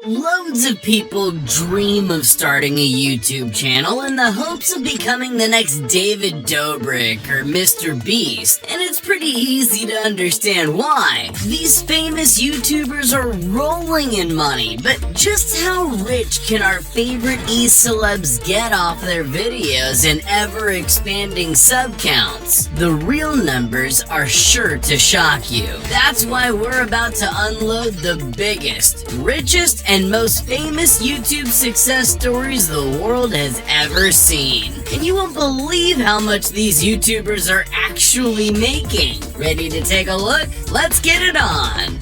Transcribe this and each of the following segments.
Loads of people dream of starting a YouTube channel in the hopes of becoming the next David Dobrik or MrBeast, and it's pretty easy to understand why. These famous YouTubers are rolling in money, but just how rich can our favorite e-celebs get off their videos and ever-expanding sub counts? The real numbers are sure to shock you. That's why we're about to unload the biggest, richest, and most famous YouTube success stories the world has ever seen. And you won't believe how much these YouTubers are actually making. Ready to take a look? Let's get it on!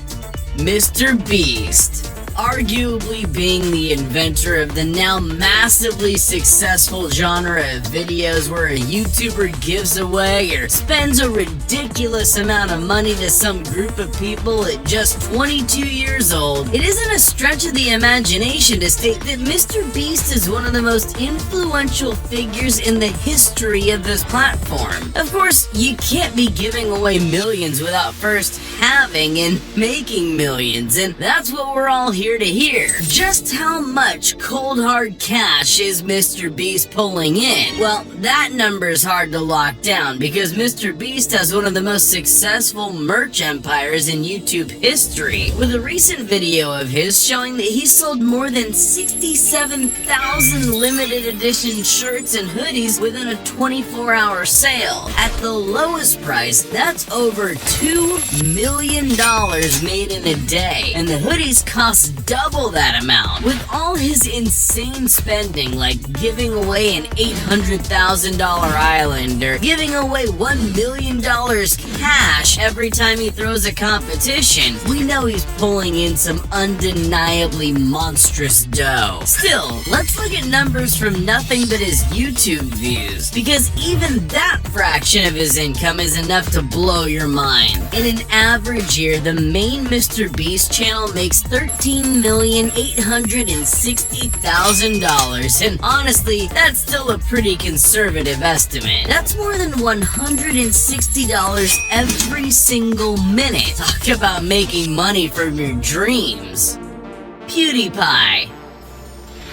MrBeast. Arguably being the inventor of the now massively successful genre of videos where a YouTuber gives away or spends a ridiculous amount of money to some group of people at just 22 years old, it isn't a stretch of the imagination to state that MrBeast is one of the most influential figures in the history of this platform. Of course, you can't be giving away millions without first having and making millions, and that's what we're all here to hear. Just how much cold hard cash is MrBeast pulling in? Well, that number is hard to lock down because MrBeast has one of the most successful merch empires in YouTube history, with a recent video of his showing that he sold more than 67,000 limited edition shirts and hoodies within a 24-hour sale. At the lowest price, that's over $2 million made in a day, and the hoodies cost double that amount. With all his insane spending, like giving away an $800,000 island or giving away $1 million cash every time he throws a competition, we know he's pulling in some undeniably monstrous dough. Still, let's look at numbers from nothing but his YouTube views, because even that fraction of his income is enough to blow your mind. In an average year, the main MrBeast channel makes $13,860,000, and honestly, that's still a pretty conservative estimate. That's more than $160 every single minute. Talk about making money from your dreams. PewDiePie.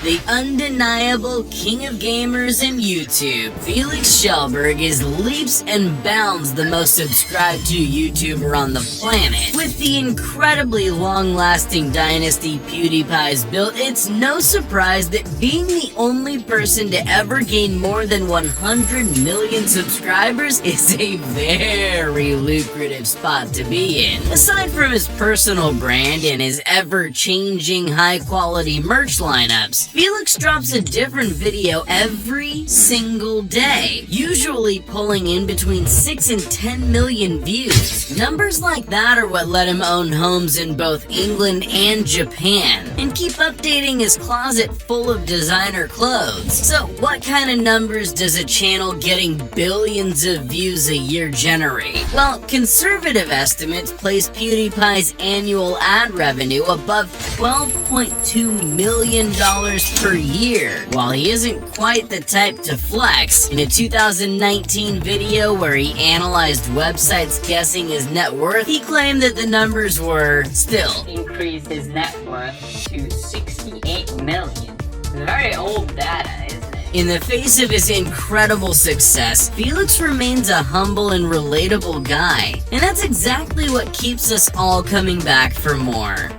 The undeniable king of gamers in YouTube, Felix Schellberg is leaps and bounds the most subscribed to YouTuber on the planet. With the incredibly long-lasting dynasty PewDiePie's built, it's no surprise that being the only person to ever gain more than 100 million subscribers is a very lucrative spot to be in. Aside from his personal brand and his ever-changing high-quality merch lineups, Felix drops a different video every single day, usually pulling in between 6 and 10 million views. Numbers like that are what let him own homes in both England and Japan, and keep updating his closet full of designer clothes. So what kind of numbers does a channel getting billions of views a year generate? Well, conservative estimates place PewDiePie's annual ad revenue above $12.2 million per year. While he isn't quite the type to flex, in a 2019 video where he analyzed websites guessing his net worth, he claimed that the numbers were still increased his net worth to 68 million. Very old data, isn't it? In the face of his incredible success, Felix remains a humble and relatable guy, and that's exactly what keeps us all coming back for more.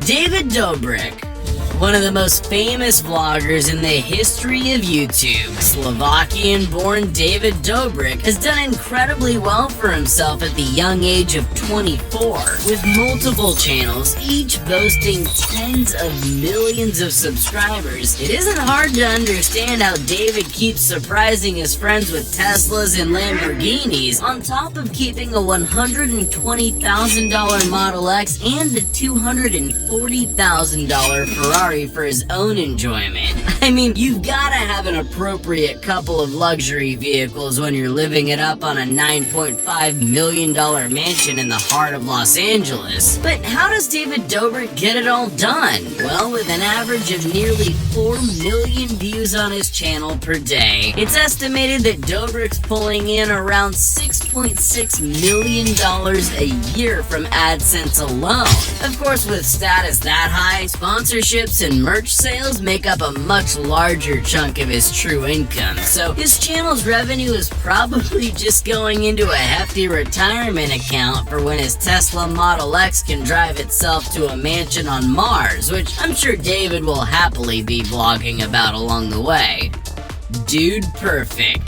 David Dobrik. One of the most famous vloggers in the history of YouTube, Slovakian-born David Dobrik has done incredibly well for himself at the young age of 24, with multiple channels, each boasting tens of millions of subscribers. It isn't hard to understand how David keeps surprising his friends with Teslas and Lamborghinis, on top of keeping a $120,000 Model X and a $240,000 Ferrari for his own enjoyment. I mean, you've gotta have an appropriate couple of luxury vehicles when you're living it up on a $9.5 million mansion in the heart of Los Angeles. But how does David Dobrik get it all done? Well, with an average of nearly 4 million views on his channel per day, it's estimated that Dobrik's pulling in around $6.6 million a year from AdSense alone. Of course, with status that high, sponsorships and merch sales make up a much larger chunk of his true income, so his channel's revenue is probably just going into a hefty retirement account for when his Tesla Model X can drive itself to a mansion on Mars, which I'm sure David will happily be vlogging about along the way. Dude Perfect.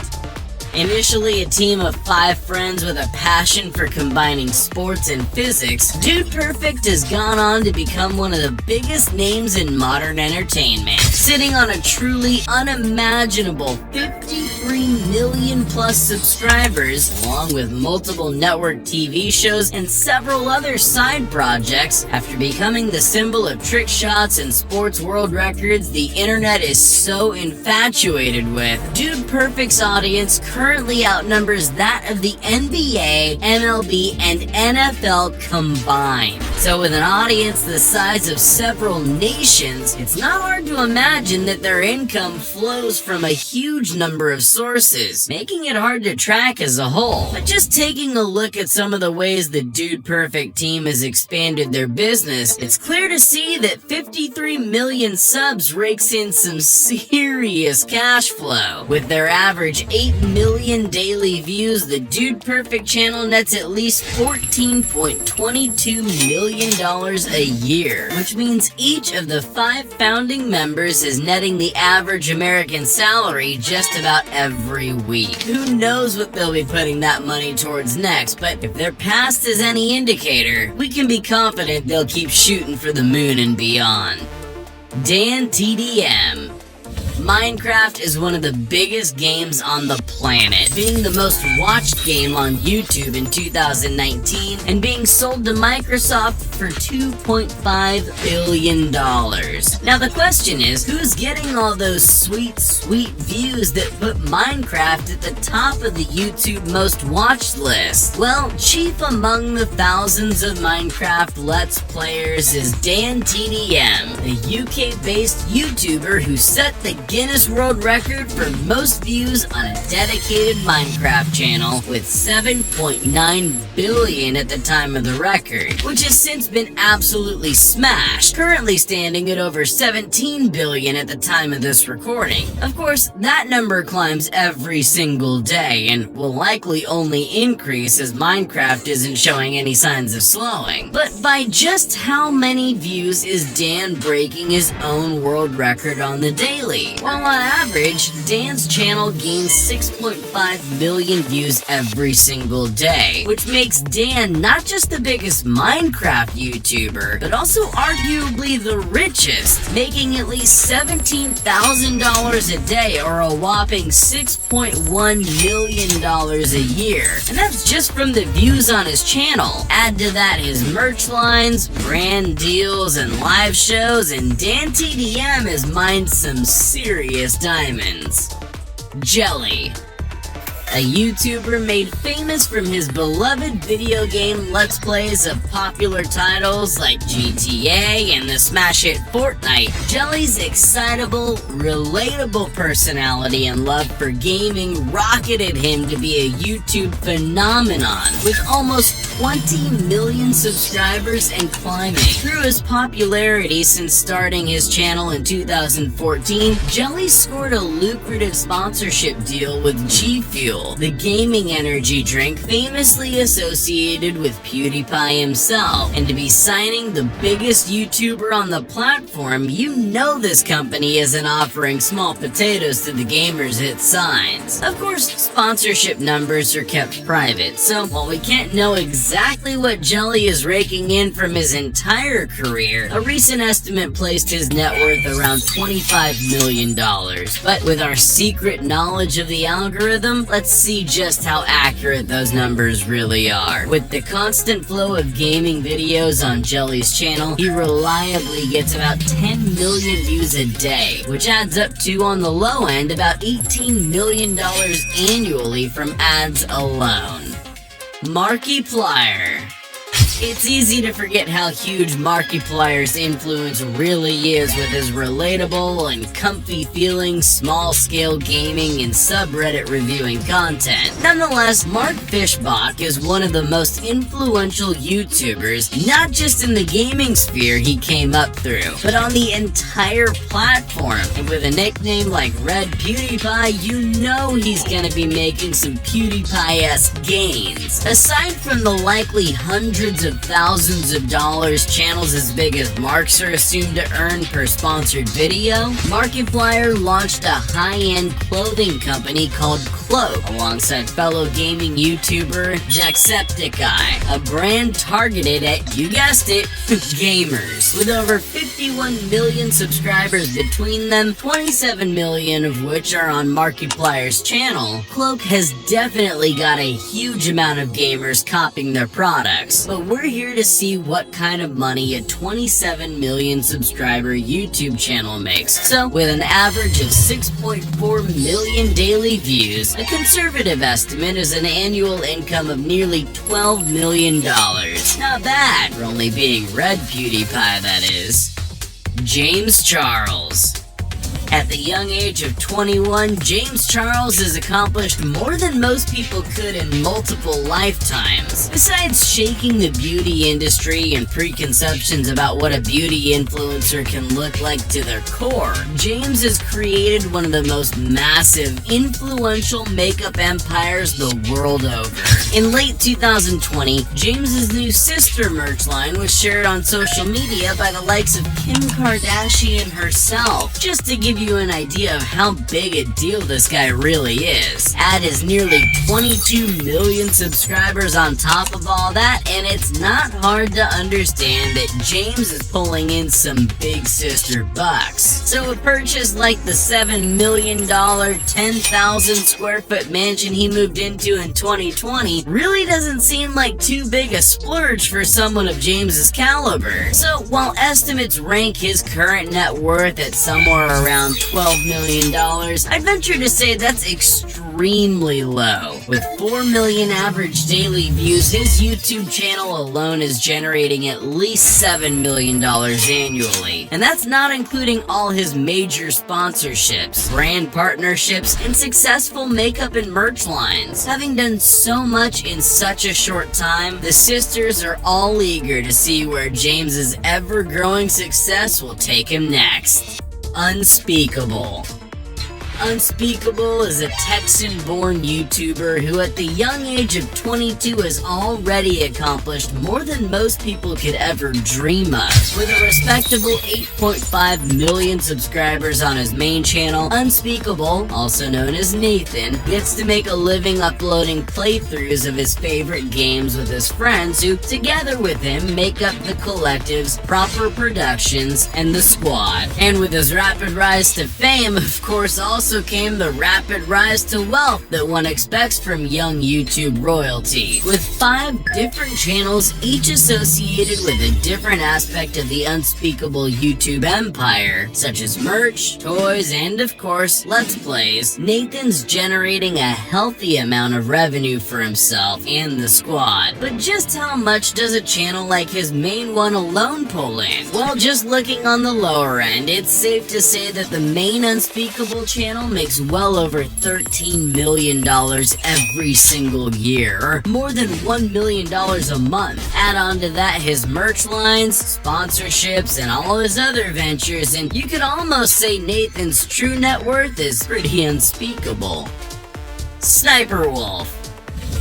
Initially a team of 5 friends with a passion for combining sports and physics, Dude Perfect has gone on to become one of the biggest names in modern entertainment, sitting on a truly unimaginable 53 million plus subscribers, along with multiple network TV shows and several other side projects. After becoming the symbol of trick shots and sports world records the internet is so infatuated with, Dude Perfect's audience currently outnumbers that of the NBA, MLB, and NFL combined. So with an audience the size of several nations, it's not hard to imagine that their income flows from a huge number of sources, making it hard to track as a whole. But just taking a look at some of the ways the Dude Perfect team has expanded their business, it's clear to see that 53 million subs rakes in some serious cash flow. With their average 8 million daily views, the Dude Perfect channel nets at least $14.22 million a year, which means each of the 5 founding members is netting the average American salary just about every week. Who knows what they'll be putting that money towards next, but if their past is any indicator, we can be confident they'll keep shooting for the moon and beyond. Dan TDM. Minecraft is one of the biggest games on the planet, being the most watched game on YouTube in 2019 and being sold to Microsoft for $2.5 billion. Now the question is, who's getting all those sweet views that put Minecraft at the top of the YouTube most watched list? Well, chief among the thousands of Minecraft Let's Players is Dan TDM, a UK-based YouTuber who set the Guinness World Record for most views on a dedicated Minecraft channel with 7.9 billion at the time of the record, which has since been absolutely smashed, currently standing at over 17 billion at the time of this recording. Of course, that number climbs every single day and will likely only increase as Minecraft isn't showing any signs of slowing. But by just how many views is Dan breaking his own world record on the daily? Well, on average, Dan's channel gains 6.5 million views every single day, which makes Dan not just the biggest Minecraft YouTuber, but also arguably the richest, making at least $17,000 a day or a whopping $6.1 million a year. And that's just from the views on his channel. Add to that his merch lines, brand deals, and live shows, and Dan TDM has mined some serious diamonds. Jelly. A YouTuber made famous from his beloved video game Let's Plays of popular titles like GTA and the smash hit Fortnite, Jelly's excitable, relatable personality and love for gaming rocketed him to be a YouTube phenomenon, with almost 20 million subscribers and climbing. Through his popularity since starting his channel in 2014, Jelly scored a lucrative sponsorship deal with G Fuel, the gaming energy drink famously associated with PewDiePie himself. And to be signing the biggest YouTuber on the platform, you know this company isn't offering small potatoes to the gamers it signs. Of course, sponsorship numbers are kept private, so while we can't know exactly exactly what Jelly is raking in from his entire career, a recent estimate placed his net worth around $25 million. But with our secret knowledge of the algorithm, let's see just how accurate those numbers really are. With the constant flow of gaming videos on Jelly's channel, he reliably gets about 10 million views a day, which adds up to, on the low end, about $18 million annually from ads alone. Markiplier. It's easy to forget how huge Markiplier's influence really is with his relatable and comfy feeling, small-scale gaming, and subreddit reviewing content. Nonetheless, Mark Fishbach is one of the most influential YouTubers, not just in the gaming sphere he came up through, but on the entire platform. And with a nickname like Red PewDiePie, you know he's gonna be making some PewDiePie-esque gains. Aside from the likely hundreds of thousands of dollars channels as big as Mark's are assumed to earn per sponsored video, Markiplier launched a high-end clothing company called Cloak alongside fellow gaming YouTuber Jacksepticeye, a brand targeted at, you guessed it, gamers. With over 51 million subscribers between them, 27 million of which are on Markiplier's channel, Cloak has definitely got a huge amount of gamers copying their products. But we're here to see what kind of money a 27 million subscriber YouTube channel makes. So, with an average of 6.4 million daily views, a conservative estimate is an annual income of nearly $12 million. Not bad for only being Red PewDiePie, that is. James Charles. At the young age of 21, James Charles has accomplished more than most people could in multiple lifetimes. Besides shaking the beauty industry and preconceptions about what a beauty influencer can look like to their core, James has created one of the most massive, influential makeup empires the world over. In late 2020, James's new sister merch line was shared on social media by the likes of Kim Kardashian herself. Just to give you an idea of how big a deal this guy really is. Add his nearly 22 million subscribers on top of all that, and it's not hard to understand that James is pulling in some big sister bucks. So a purchase like the $7 million, 10,000 square foot mansion he moved into in 2020 really doesn't seem like too big a splurge for someone of James's caliber. So while estimates rank his current net worth at somewhere around $12 million, I'd venture to say that's extremely low. With 4 million average daily views, his YouTube channel alone is generating at least $7 million annually. And that's not including all his major sponsorships, brand partnerships, and successful makeup and merch lines. Having done so much in such a short time, the sisters are all eager to see where James's ever-growing success will take him next. Unspeakable. Unspeakable is a Texan-born YouTuber who at the young age of 22 has already accomplished more than most people could ever dream of. With a respectable 8.5 million subscribers on his main channel, Unspeakable, also known as Nathan, gets to make a living uploading playthroughs of his favorite games with his friends who, together with him, make up the collectives, Proper Productions, and The Squad. And with his rapid rise to fame, of course, also came the rapid rise to wealth that one expects from young YouTube royalty. With 5 different channels, each associated with a different aspect of the Unspeakable YouTube empire, such as merch, toys, and of course, Let's Plays, Nathan's generating a healthy amount of revenue for himself and the squad. But just how much does a channel like his main one alone pull in? Well, just looking on the lower end, it's safe to say that the main Unspeakable channel makes well over $13 million every single year, or more than $1 million a month. Add on to that his merch lines, sponsorships, and all his other ventures, and you could almost say Nathan's true net worth is pretty unspeakable. Sniper Wolf.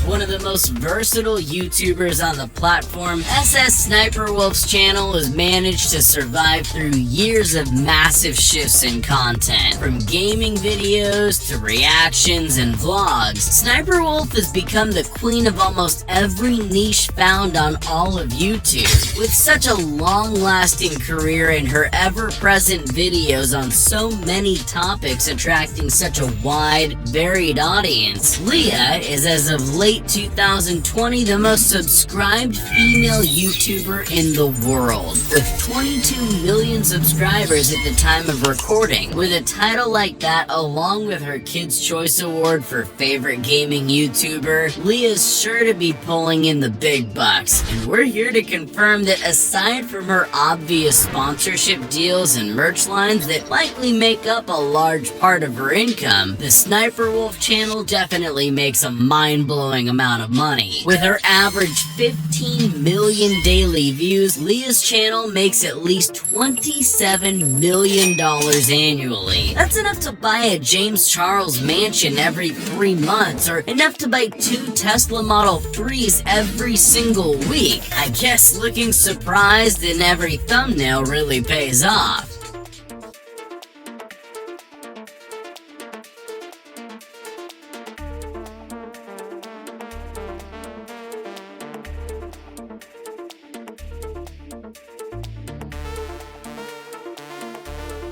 One of the most versatile YouTubers on the platform, SS Sniper Wolf's channel has managed to survive through years of massive shifts in content. From gaming videos to reactions and vlogs, Sniper Wolf has become the queen of almost every niche found on all of YouTube. With such a long-lasting career and her ever-present videos on so many topics attracting such a wide, varied audience, Leah is, as of late 2020, the most subscribed female YouTuber in the world, with 22 million subscribers at the time of recording. With a title like that, along with her Kids' Choice Award for Favorite Gaming YouTuber, Leah's sure to be pulling in the big bucks. And we're here to confirm that aside from her obvious sponsorship deals and merch lines that likely make up a large part of her income, the Sniper Wolf channel definitely makes a mind-blowing amount of money. With her average 15 million daily views, Leah's channel makes at least $27 million annually. That's enough to buy a James Charles mansion every 3 months, or enough to buy 2 Tesla Model 3s every single week. I guess looking surprised in every thumbnail really pays off.